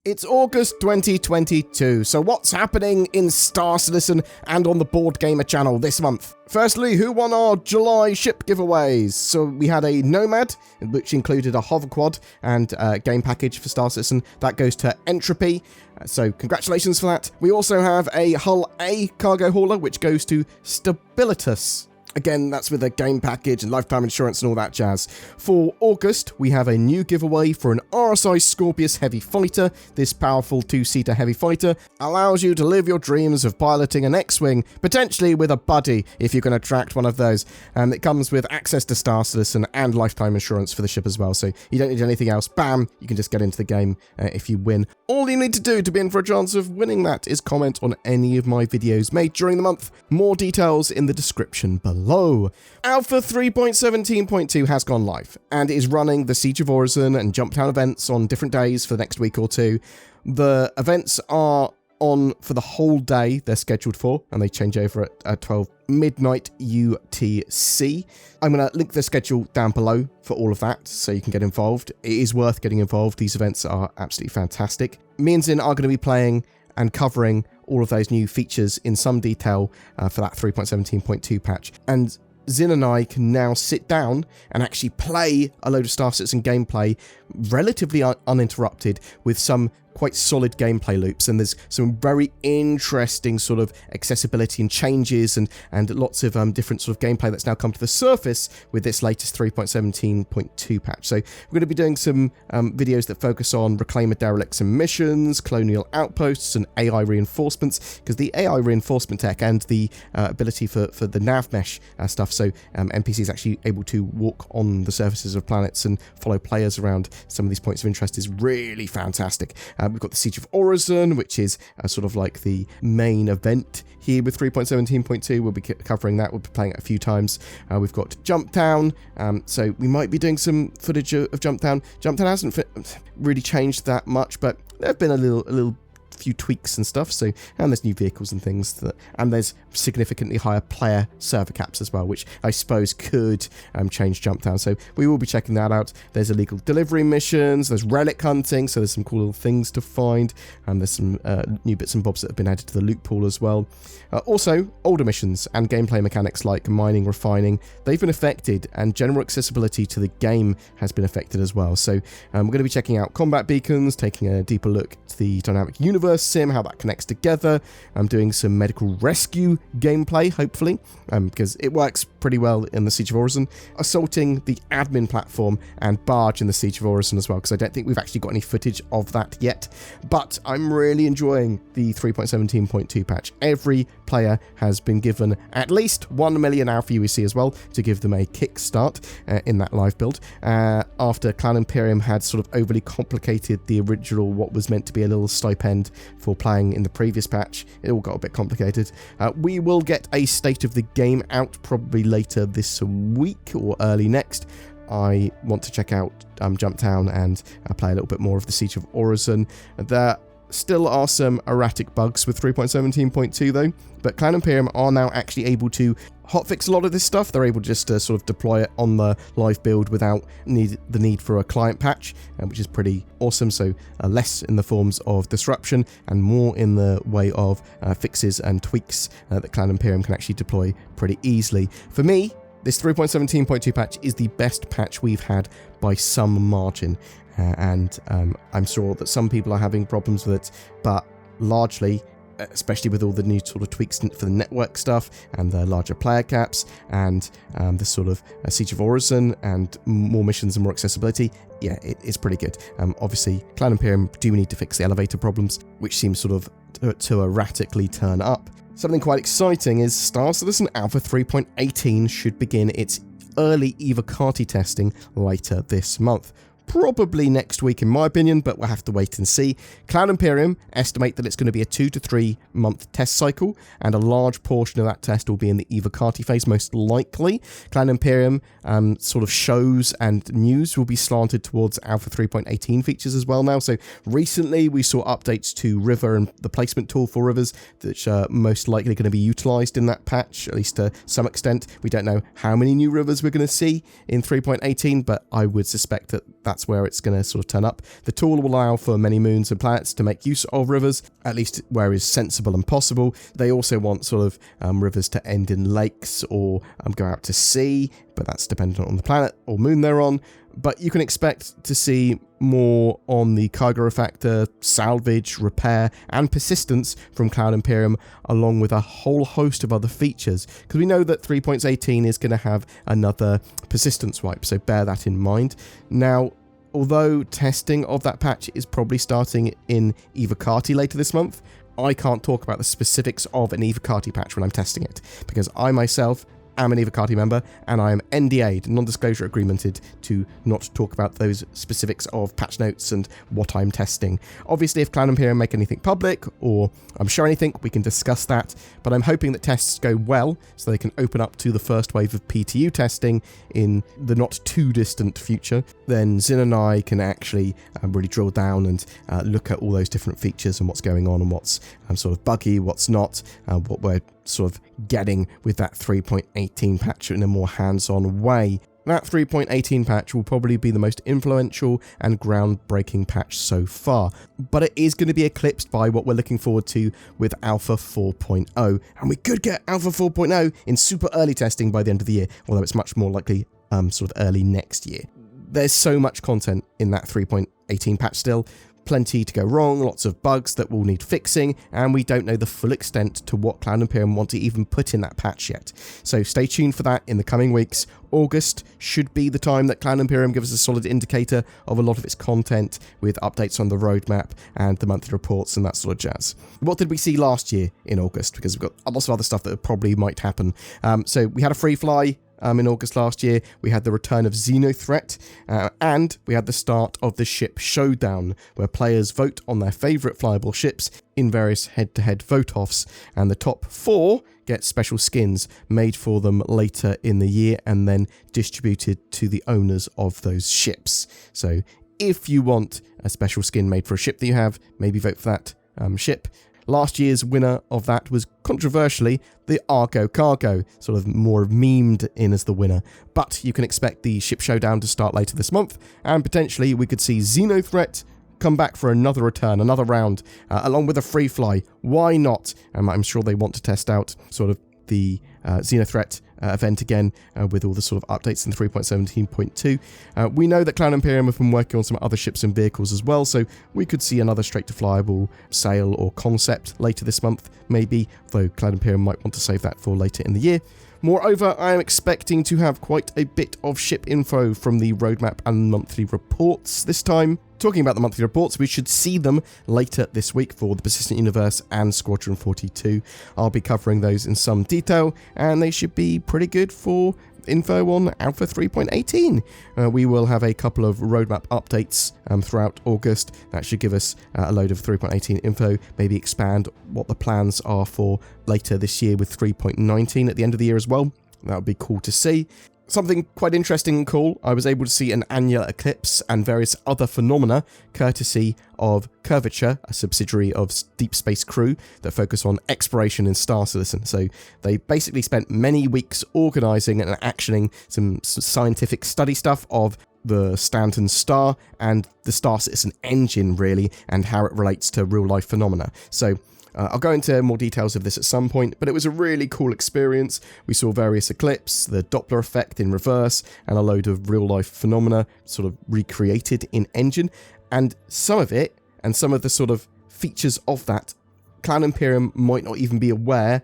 It's August 2022, so what's happening in Star Citizen and on the BoredGamer channel this month? Firstly, who won our July ship giveaways? So we had a Nomad, which included a hover quad and a game package for Star Citizen. That goes to Entropy, so congratulations for that. We also have a Hull A cargo hauler, which goes to Stabilitas. Again, that's with a game package and lifetime insurance and all that jazz. For August, we have a new giveaway for an RSI Scorpius Heavy Fighter. This powerful two-seater heavy fighter allows you to live your dreams of piloting an X-Wing, potentially with a buddy, if you can attract one of those. And it comes with access to Star Citizen and lifetime insurance for the ship as well, so you don't need anything else. Bam! You can just get into the game if you win. All you need to do to be in for a chance of winning that is comment on any of my videos made during the month. More details in the description below. Alpha 3.17.2 has gone live and is running the Siege of Orison and Jump Town events on different days for the next week or two. The events are on for the whole day they're scheduled for, and they change over at 12 midnight UTC. I'm going to link the schedule down below for all of that so you can get involved. It is worth getting involved. These events are absolutely fantastic. Me and Zin are going to be playing and covering all of those new features in some detail for that 3.17.2 patch. And Zin and I can now sit down and actually play a load of Star Citizen gameplay relatively uninterrupted with some quite solid gameplay loops, and there's some very interesting sort of accessibility and changes and lots of different sort of gameplay that's now come to the surface with this latest 3.17.2 patch. So we're going to be doing some videos that focus on Reclaimer derelicts and missions, colonial outposts, and AI reinforcements, because the AI reinforcement tech and the ability for the nav mesh stuff, so NPCs actually able to walk on the surfaces of planets and follow players around some of these points of interest, is really fantastic. We've got the Siege of Orison, which is sort of like the main event here with 3.17.2. We'll be covering that. We'll be playing it a few times. We've got Jump Town, so we might be doing some footage of Jump Town. Jump Town hasn't really changed that much, but there have been a little few tweaks and stuff, so, and there's new vehicles and things and there's significantly higher player server caps as well, which I suppose could change Jump Town, so we will be checking that out. There's illegal delivery missions, there's relic hunting, so there's some cool little things to find, and there's some new bits and bobs that have been added to the loot pool as well. Also, older missions and gameplay mechanics like mining, refining, they've been affected, and general accessibility to the game has been affected as well. So we're going to be checking out combat beacons, taking a deeper look at the dynamic universe sim, how that connects together. I'm doing some medical rescue gameplay, hopefully, because it works pretty well in the Siege of Orison. Assaulting the admin platform and barge in the Siege of Orison as well, because I don't think we've actually got any footage of that yet. But I'm really enjoying the 3.17.2 patch. Every player has been given at least 1 million Alpha UEC as well to give them a kickstart in that live build. After Cloud Imperium had sort of overly complicated the original, what was meant to be a little stipend for playing in the previous patch, it all got a bit complicated. We will get a state of the game out probably later this week or early next. I want to check out Jump Town and play a little bit more of the Siege of Orison. There still are some erratic bugs with 3.17.2 though, but Cloud Imperium are now actually able to hotfix a lot of this stuff. They're able just to sort of deploy it on the live build without the need for a client patch, which is pretty awesome. So less in the forms of disruption and more in the way of fixes and tweaks that Cloud Imperium can actually deploy pretty easily. For me, this 3.17.2 patch is the best patch we've had by some margin. And I'm sure that some people are having problems with it, but largely, especially with all the new sort of tweaks for the network stuff and the larger player caps and the sort of Siege of Orison and more missions and more accessibility, yeah, it's pretty good. Obviously, Cloud Imperium do need to fix the elevator problems, which seem sort of to erratically turn up. Something quite exciting is Star Citizen Alpha 3.18 should begin its early Evocati testing later this month. Probably next week in my opinion, but we'll have to wait and see. Cloud Imperium estimate that it's going to be a 2 to 3 month test cycle, and a large portion of that test will be in the Evocati phase, most likely. Cloud Imperium sort of shows and news will be slanted towards Alpha 3.18 features as well now. So recently we saw updates to River and the placement tool for Rivers, which are most likely going to be utilized in that patch, at least to some extent. We don't know how many new Rivers we're going to see in 3.18, but I would suspect that that's that's where it's going to sort of turn up. The tool will allow for many moons and planets to make use of rivers, at least where is sensible and possible. They also want sort of rivers to end in lakes or go out to sea, but that's dependent on the planet or moon they're on. But you can expect to see more on the cargo factor, salvage, repair, and persistence from Cloud Imperium, along with a whole host of other features. Because we know that 3.18 is going to have another persistence wipe, so bear that in mind. Now, although testing of that patch is probably starting in Evocati later this month, I can't talk about the specifics of an Evocati patch when I'm testing it, because I myself am an Evocati member, and I am NDA'd, non-disclosure agreemented, to not talk about those specifics of patch notes and what I'm testing. Obviously, if Cloud Imperium make anything public, or I'm sure anything, we can discuss that, but I'm hoping that tests go well, so they can open up to the first wave of PTU testing in the not too distant future. Then Zin and I can actually really drill down and look at all those different features and what's going on and what's sort of buggy, what's not, what we're sort of getting with that 3.18 patch in a more hands-on way. That 3.18 patch will probably be the most influential and groundbreaking patch so far, but it is going to be eclipsed by what we're looking forward to with Alpha 4.0, and we could get Alpha 4.0 in super early testing by the end of the year, although it's much more likely sort of early next year. There's so much content in that 3.18 patch still. Plenty to go wrong, lots of bugs that will need fixing, and we don't know the full extent to what Cloud Imperium want to even put in that patch yet. So stay tuned for that in the coming weeks. August should be the time that Cloud Imperium gives us a solid indicator of a lot of its content, with updates on the roadmap and the monthly reports and that sort of jazz. What did we see last year in August? Because we've got lots of other stuff that probably might happen. So we had a free fly in August last year. We had the return of Xenothreat, and we had the start of the Ship Showdown, where players vote on their favourite flyable ships in various head-to-head vote-offs, and the top 4 get special skins made for them later in the year and then distributed to the owners of those ships. So if you want a special skin made for a ship that you have, maybe vote for that ship. Last year's winner of that was, controversially, the Argo Cargo, sort of more memed in as the winner. But you can expect the Ship Showdown to start later this month, and potentially we could see Xenothreat come back for another return, another round, along with a free fly. Why not? I'm sure they want to test out sort of the Xenothreat event again, with all the sort of updates in 3.17.2. We know that Cloud Imperium have been working on some other ships and vehicles as well, so we could see another straight-to-flyable sale or concept later this month, maybe, though Cloud Imperium might want to save that for later in the year. Moreover, I am expecting to have quite a bit of ship info from the roadmap and monthly reports this time. Talking about the monthly reports, we should see them later this week for the Persistent Universe and Squadron 42. I'll be covering those in some detail, and they should be pretty good for info on Alpha 3.18. We will have a couple of roadmap updates throughout August. That should give us a load of 3.18 info, maybe expand what the plans are for later this year with 3.19 at the end of the year as well. That would be cool to see. Something quite interesting and cool, I was able to see an annular eclipse and various other phenomena courtesy of Curvature, a subsidiary of Deep Space Crew that focus on exploration in Star Citizen. So they basically spent many weeks organising and actioning some scientific study stuff of the Stanton star and the Star Citizen engine, really, and how it relates to real-life phenomena. So I'll go into more details of this at some point, but it was a really cool experience. We saw various eclipses, the Doppler effect in reverse, and a load of real-life phenomena sort of recreated in engine. And some of it, and some of the sort of features of that, Cloud Imperium might not even be aware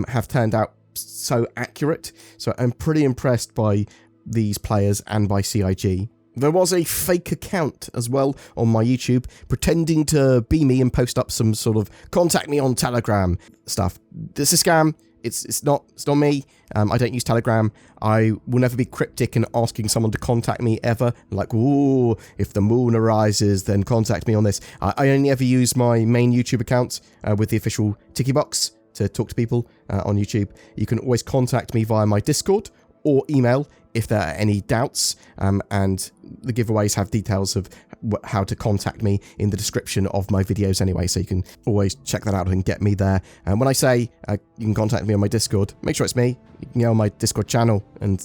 have turned out so accurate. So I'm pretty impressed by these players and by CIG. There was a fake account as well on my YouTube pretending to be me and post up some sort of contact me on Telegram stuff. This is a scam. It's not me. I don't use Telegram. I will never be cryptic in asking someone to contact me ever. Like, ooh, if the moon arises, then contact me on this. I only ever use my main YouTube account with the official ticky box to talk to people on YouTube. You can always contact me via my Discord or email if there are any doubts, and the giveaways have details of how to contact me in the description of my videos anyway, so you can always check that out and get me there. And when I say you can contact me on my Discord, make sure it's me. You can go on my Discord channel and,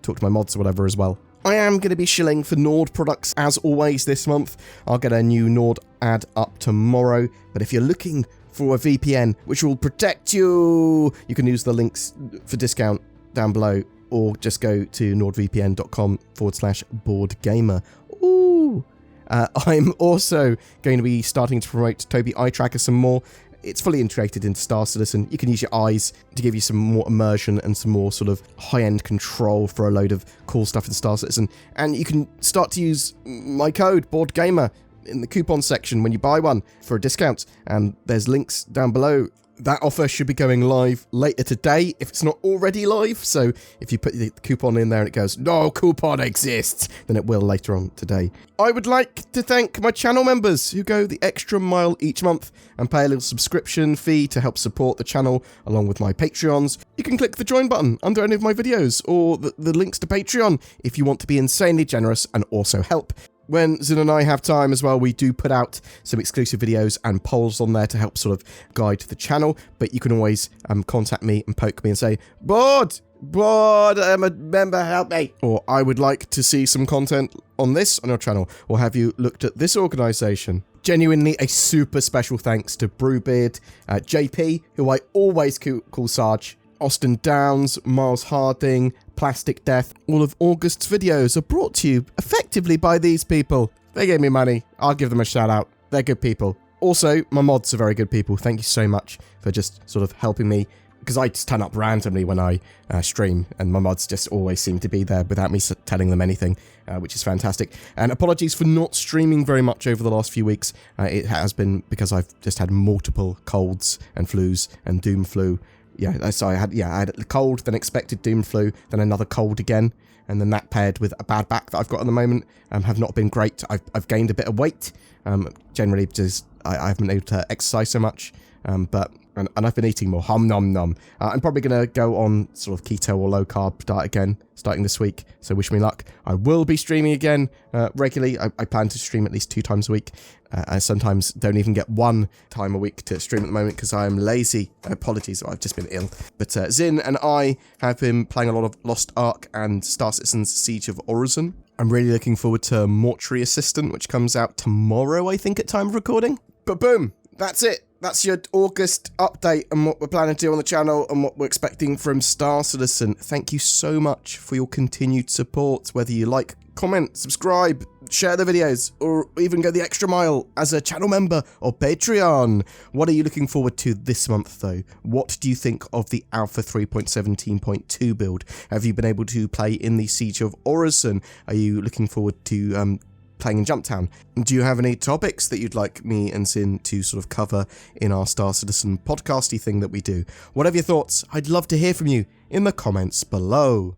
talk to my mods or whatever as well. I am going to be shilling for Nord products as always this month. I'll get a new Nord ad up tomorrow, but if you're looking for a VPN which will protect you, you can use the links for discount down below, or just go to nordvpn.com/BoredGamer. Ooh! I'm also going to be starting to promote Tobii Eye Tracker some more. It's fully integrated into Star Citizen. You can use your eyes to give you some more immersion and some more sort of high-end control for a load of cool stuff in Star Citizen. And you can start to use my code, BoredGamer, in the coupon section when you buy one for a discount. And there's links down below. That offer should be going live later today, if it's not already live. So if you put the coupon in there and it goes, no coupon exists, then it will later on today. I would like to thank my channel members who go the extra mile each month and pay a little subscription fee to help support the channel, along with my Patreons. You can click the join button under any of my videos, or the links to Patreon if you want to be insanely generous and also help. When Zin and I have time as well, we do put out some exclusive videos and polls on there to help sort of guide the channel. But you can always contact me and poke me and say, Bored, I'm a member, help me. Or I would like to see some content on this on your channel. Or have you looked at this organisation? Genuinely a super special thanks to Brewbeard, JP, who I always call Sarge, Austin Downs, Miles Harding, Plastic Death. All of August's videos are brought to you effectively by these people. They gave me money. I'll give them a shout out. They're good people. Also, my mods are very good people. Thank you so much for just sort of helping me, because I just turn up randomly when I stream, and my mods just always seem to be there without me telling them anything, which is fantastic. And apologies for not streaming very much over the last few weeks. It has been because I've just had multiple colds and flus and doom flu. Yeah, so I had a cold, then expected doom flu, then another cold again, and then that paired with a bad back that I've got at the moment have not been great. I've gained a bit of weight, generally because I haven't been able to exercise so much, but I've been eating more. Hum nom nom. I'm probably going to go on sort of keto or low carb diet again, starting this week, so wish me luck. I will be streaming again regularly. I plan to stream at least 2 times a week. I sometimes don't even get 1 time a week to stream at the moment because I am lazy. Apologies, I've just been ill. But Zin and I have been playing a lot of Lost Ark and Star Citizen's Siege of Orison. I'm really looking forward to Mortuary Assistant, which comes out tomorrow, I think, at time of recording. But boom, that's it. That's your August update and what we're planning to do on the channel and what we're expecting from Star Citizen. Thank you so much for your continued support, whether you like, comment, subscribe, share the videos, or even go the extra mile as a channel member or Patreon. What are you looking forward to this month, though? What do you think of the Alpha 3.17.2 build? Have you been able to play in the Siege of Orison? Are you looking forward to playing in Jumptown? Do you have any topics that you'd like me and Sin to sort of cover in our Star Citizen podcasty thing that we do? Whatever your thoughts, I'd love to hear from you in the comments below.